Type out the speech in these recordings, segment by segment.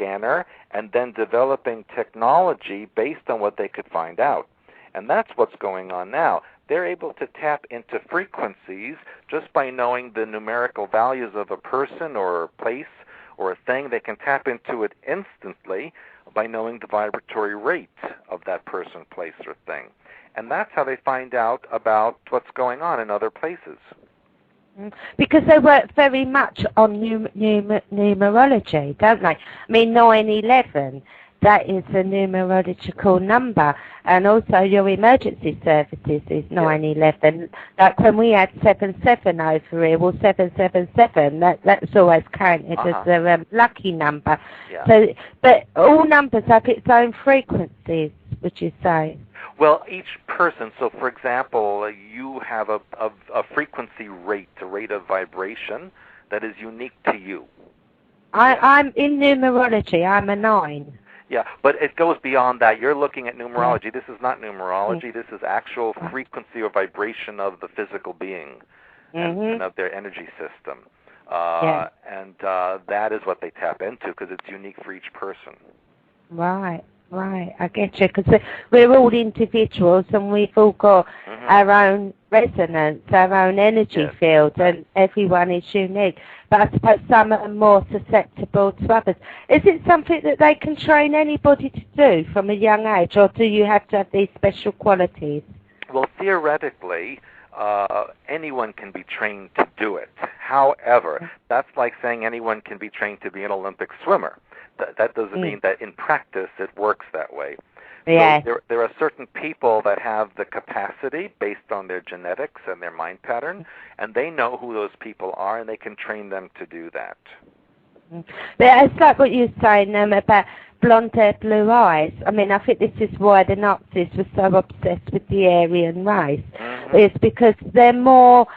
scanner and then developing technology based on what they could find out. And that's what's going on now. They're able to tap into frequencies just by knowing the numerical values of a person or a place or a thing. They can tap into it instantly by knowing the vibratory rate of that person, place, or thing. And that's how they find out about what's going on in other places. Because they work very much on numerology, don't they? I mean, 9/11, that is a numerological number. And also your emergency services is 9/11. Like when we had 7/7 over here, well, 777, that's always counted as a lucky number. Yeah. So, but all numbers have its own frequencies, would you say? Well, each person, so for example, you have a frequency rate, a rate of vibration that is unique to you. I'm in numerology, I'm a 9. Yeah, but it goes beyond that. You're looking at numerology. This is not numerology. This is actual frequency or vibration of the physical being and of their energy system. And that is what they tap into because it's unique for each person. Right. I get you, because we're all individuals and we've all got our own resonance, our own energy field, and everyone is unique. But I suppose some are more susceptible to others. Is it something that they can train anybody to do from a young age, or do you have to have these special qualities? Well, theoretically, anyone can be trained to do it. However, that's like saying anyone can be trained to be an Olympic swimmer. That doesn't mean that in practice it works that way. Yeah. So there are certain people that have the capacity based on their genetics and their mind pattern, and they know who those people are, and they can train them to do that. But it's like what you were saying about blonde hair, blue eyes. I mean, I think this is why the Nazis were so obsessed with the Aryan race. It's because they're more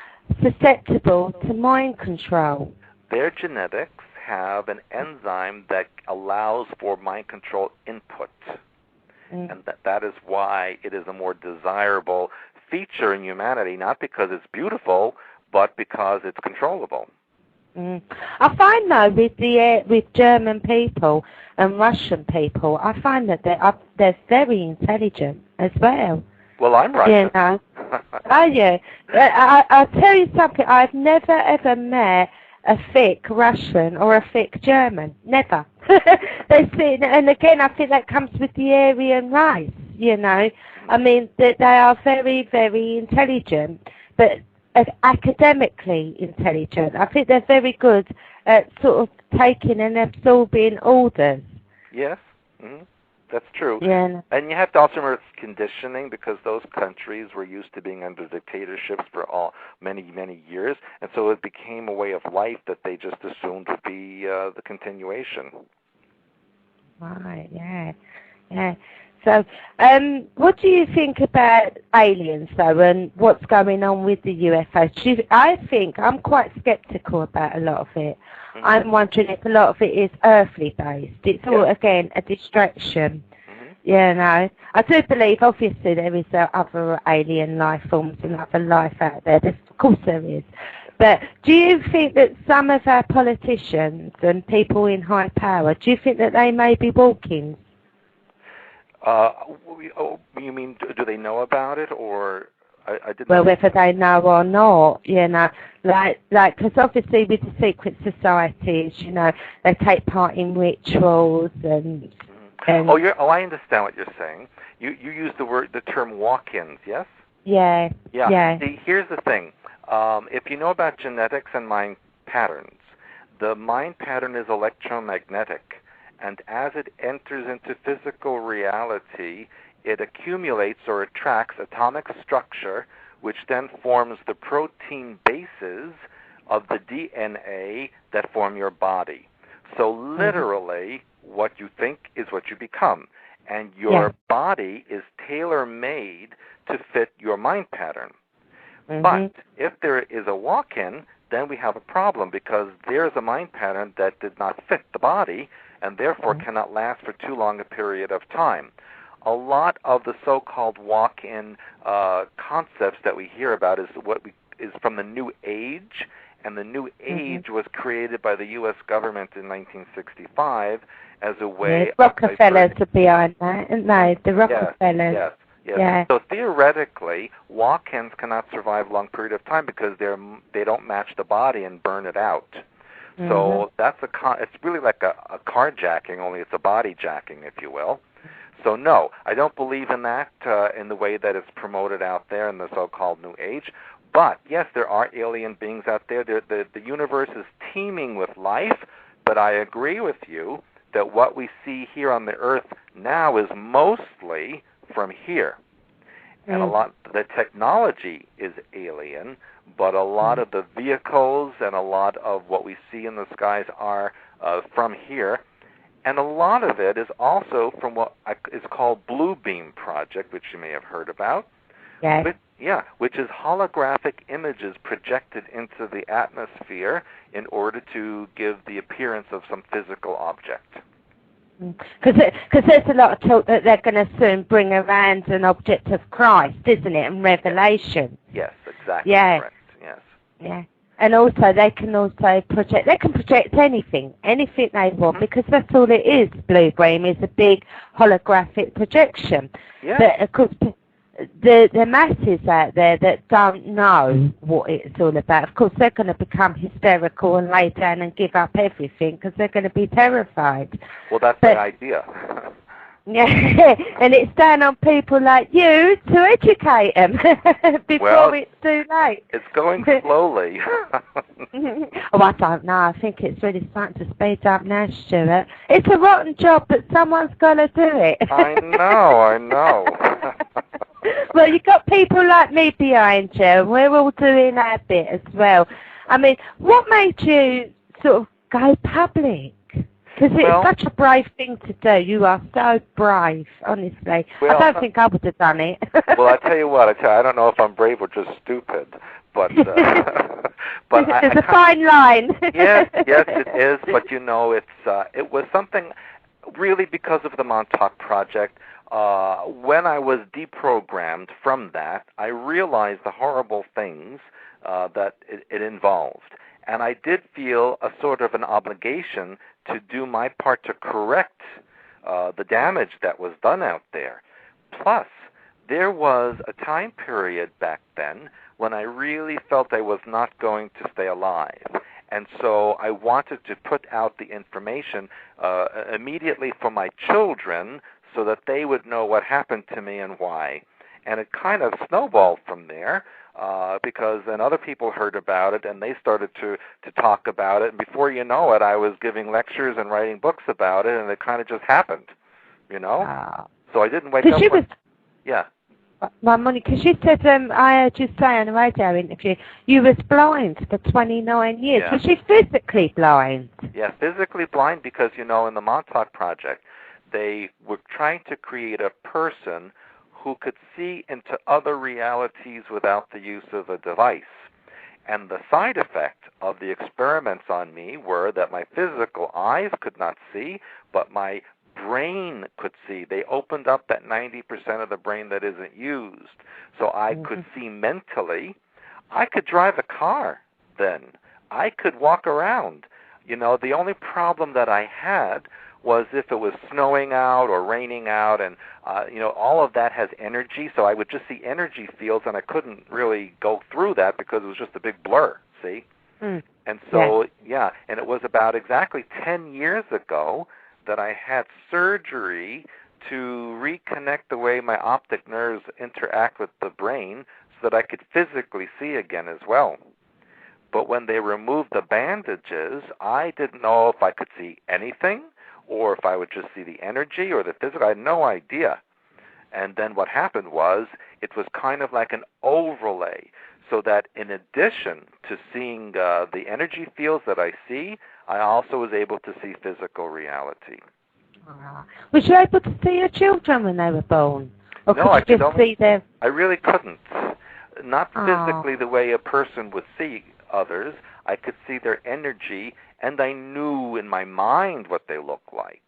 susceptible to mind control. Their genetics have an enzyme that allows for mind control input. And that is why it is a more desirable feature in humanity, not because it's beautiful, but because it's controllable. I find, though, with German people and Russian people, I find that they're very intelligent as well. Well, I'm Russian. You know? Are you? I'll tell you something. I've never, ever met a thick Russian or a thick German. Never. And again, I think that comes with the Aryan race, you know. I mean, they are very, very intelligent, but academically intelligent. I think they're very good at sort of taking and absorbing orders. Yes, that's true. Yeah. And you have to also remember it's conditioning, because those countries were used to being under dictatorships for many, many years, and so it became a way of life that they just assumed would be the continuation. Right, yeah. So, what do you think about aliens, though, and what's going on with the UFOs? I think I'm quite sceptical about a lot of it. I'm wondering if a lot of it is earthly based. It's all, again, a distraction. You know, I do believe, obviously, there is other alien life forms and other life out there. Of course there is. But do you think that some of our politicians and people in high power, do you think that they may be walk-ins? You mean, do they know about it, or I didn't? Well, whether they know or not, you know, like, because obviously with the secret societies, you know, they take part in rituals and. I understand what you're saying. You use the term walk-ins, yes? Yeah. See, here's the thing. If you know about genetics and mind patterns, the mind pattern is electromagnetic. And as it enters into physical reality, it accumulates or attracts atomic structure, which then forms the protein bases of the DNA that form your body. So literally, what you think is what you become. And your body is tailor-made to fit your mind pattern. But if there is a walk-in, then we have a problem, because there's a mind pattern that did not fit the body, and therefore cannot last for too long a period of time. A lot of the so-called walk-in concepts that we hear about is from the New Age, And the New Age was created by the U.S. government in 1965 as a way of Rockefellers are behind that, aren't they? The Rockefellers. Yes. Yeah. So theoretically, walk-ins cannot survive a long period of time because they don't match the body and burn it out. So that's it's really like a carjacking, only it's a body jacking, if you will. So no, I don't believe in that in the way that it's promoted out there in the so-called New Age. But yes, there are alien beings out there. The universe is teeming with life. But I agree with you that what we see here on the Earth now is mostly from here. And a lot the technology is alien, but a lot of the vehicles and a lot of what we see in the skies are from here. And a lot of it is also from what is called Bluebeam project, which you may have heard about. Yes. Which is holographic images projected into the atmosphere in order to give the appearance of some physical object. Because there's a lot of talk that they're going to soon bring around an object of Christ, isn't it, in Revelation? Yes, exactly correct. Yes. Yeah. And also they can project anything they want, because that's all it is. Bluebeam is a big holographic projection. Yeah. But of course, the masses out there that don't know what it's all about, of course, they're going to become hysterical and lay down and give up everything because they're going to be terrified. Well, that's the idea. Yeah, and it's down on people like you to educate them before it's too late. It's going slowly. Oh, I don't know. I think it's really starting to speed up now, Stewart. It's a rotten job, but someone's got to do it. I know. Well, you've got people like me behind you, and we're all doing our bit as well. I mean, what made you sort of go public? Because it's such a brave thing to do. You are so brave, honestly. I don't think I would have done it. Well, I tell you what. I don't know if I'm brave or just stupid, but there's a fine line. yes, it is. But you know, it was something really because of the Montauk Project. When I was deprogrammed from that, I realized the horrible things that it involved. And I did feel a sort of an obligation to do my part to correct the damage that was done out there. Plus, there was a time period back then when I really felt I was not going to stay alive. And so I wanted to put out the information immediately for my children so that they would know what happened to me and why. And it kind of snowballed from there. Because then other people heard about it and they started to talk about it. And before you know it, I was giving lectures and writing books about it, and it kind of just happened, you know? So I didn't wake up. Yeah. My money, because you said, I heard you say on a radio interview, you was blind for 29 years. Yeah. Was you physically blind? Yeah, physically blind because, you know, in the Montauk Project, they were trying to create a person who could see into other realities without the use of a device. And the side effect of the experiments on me were that my physical eyes could not see, but my brain could see. They opened up that 90% of the brain that isn't used. So I could see mentally. I could drive a car then. I could walk around. You know, the only problem that I had was if it was snowing out or raining out, and you know, all of that has energy, so I would just see energy fields, and I couldn't really go through that because it was just a big blur, see? And so, and it was about exactly 10 years ago that I had surgery to reconnect the way my optic nerves interact with the brain so that I could physically see again as well. But when they removed the bandages, I didn't know if I could see anything, or if I would just see the energy or the physical. I had no idea. And then what happened was it was kind of like an overlay, so that in addition to seeing the energy fields that I see, I also was able to see physical reality. Was you able to see your children when they were born? Or no, I could just see them? I really couldn't. Not physically the way a person would see others. I could see their energy, and I knew in my mind what they looked like.